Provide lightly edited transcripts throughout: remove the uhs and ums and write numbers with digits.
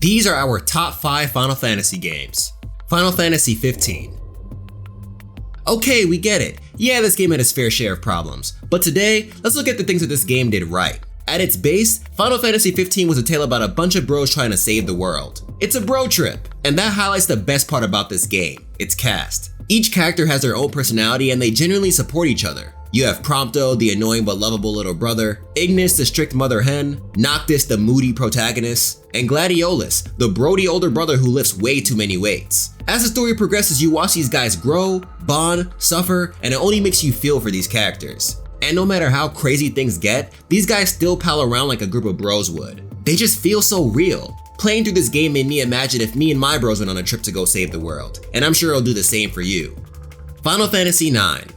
These are our top 5 Final Fantasy games. Final Fantasy XV. Okay, we get it. Yeah, this game had its fair share of problems, but today, let's look at the things that this game did right. At its base, Final Fantasy XV was a tale about a bunch of bros trying to save the world. It's a bro trip, and that highlights the best part about this game, its cast. Each character has their own personality and they genuinely support each other. You have Prompto, the annoying but lovable little brother, Ignis, the strict mother hen, Noctis, the moody protagonist, and Gladiolus, the brody older brother who lifts way too many weights. As the story progresses, you watch these guys grow, bond, suffer, and it only makes you feel for these characters. And no matter how crazy things get, these guys still pal around like a group of bros would. They just feel so real. Playing through this game made me imagine if me and my bros went on a trip to go save the world, and I'm sure it'll do the same for you. Final Fantasy IX.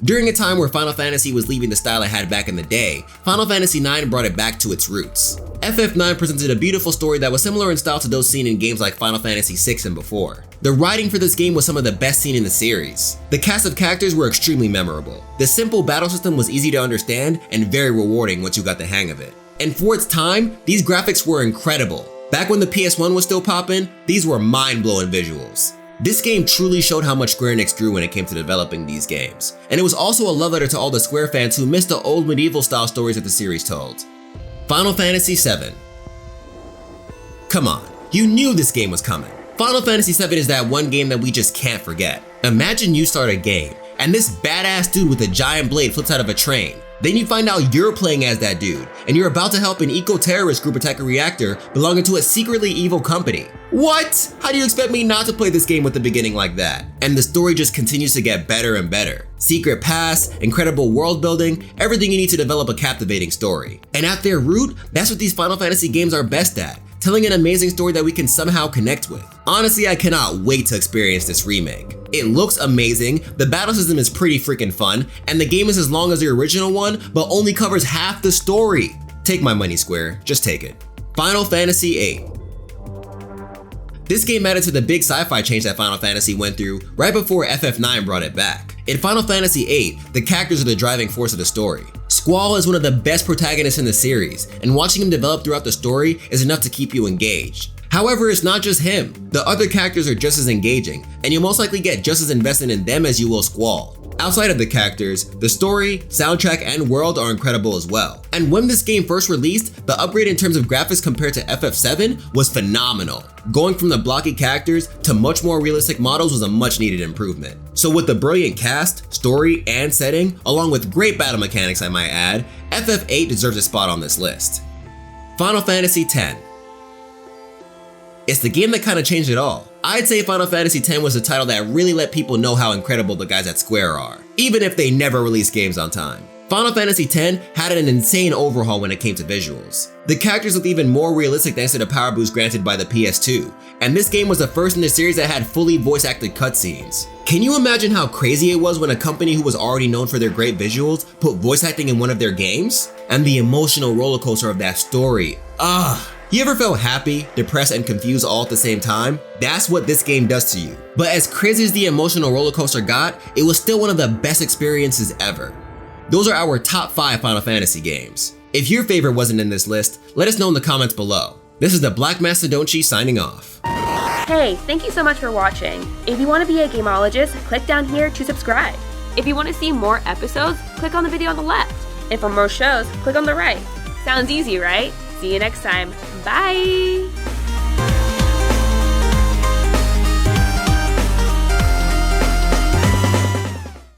During a time where Final Fantasy was leaving the style it had back in the day, Final Fantasy IX brought it back to its roots. FF9 presented a beautiful story that was similar in style to those seen in games like Final Fantasy VI and before. The writing for this game was some of the best seen in the series. The cast of characters were extremely memorable. The simple battle system was easy to understand and very rewarding once you got the hang of it. And for its time, these graphics were incredible. Back when the PS1 was still poppin', these were mind-blowing visuals. This game truly showed how much Square Enix drew when it came to developing these games. And it was also a love letter to all the Square fans who missed the old medieval style stories that the series told. Final Fantasy VII. Come on, you knew this game was coming. Final Fantasy VII is that one game that we just can't forget. Imagine you start a game, and this badass dude with a giant blade flips out of a train. Then you find out you're playing as that dude, and you're about to help an eco-terrorist group attack a reactor belonging to a secretly evil company. What? How do you expect me not to play this game with the beginning like that? And the story just continues to get better and better. Secret paths, incredible world building, everything you need to develop a captivating story. And at their root, that's what these Final Fantasy games are best at. Telling an amazing story that we can somehow connect with. Honestly, I cannot wait to experience this remake. It looks amazing, the battle system is pretty freaking fun, and the game is as long as the original one, but only covers half the story. Take my money, Square, just take it. Final Fantasy VIII. This game added to the big sci-fi change that Final Fantasy went through right before FF9 brought it back. In Final Fantasy VIII, the characters are the driving force of the story. Squall is one of the best protagonists in the series, and watching him develop throughout the story is enough to keep you engaged. However, it's not just him. The other characters are just as engaging, and you'll most likely get just as invested in them as you will Squall. Outside of the characters, the story, soundtrack, and world are incredible as well. And when this game first released, the upgrade in terms of graphics compared to FF7 was phenomenal. Going from the blocky characters to much more realistic models was a much needed improvement. So with the brilliant cast, story, and setting, along with great battle mechanics I might add, FF8 deserves a spot on this list. Final Fantasy X. It's the game that kind of changed it all. I'd say Final Fantasy X was the title that really let people know how incredible the guys at Square are, even if they never release games on time. Final Fantasy X had an insane overhaul when it came to visuals. The characters looked even more realistic thanks to the power boost granted by the PS2, and this game was the first in the series that had fully voice-acted cutscenes. Can you imagine how crazy it was when a company who was already known for their great visuals put voice acting in one of their games? And the emotional roller coaster of that story, You ever felt happy, depressed, and confused all at the same time? That's what this game does to you. But as crazy as the emotional roller coaster got, it was still one of the best experiences ever. Those are our top 5 Final Fantasy games. If your favorite wasn't in this list, let us know in the comments below. This is the Black Mastodonchi signing off. Hey, thank you so much for watching. If you want to be a gameologist, click down here to subscribe. If you want to see more episodes, click on the video on the left. And for more shows, click on the right. Sounds easy, right? See you next time. Bye!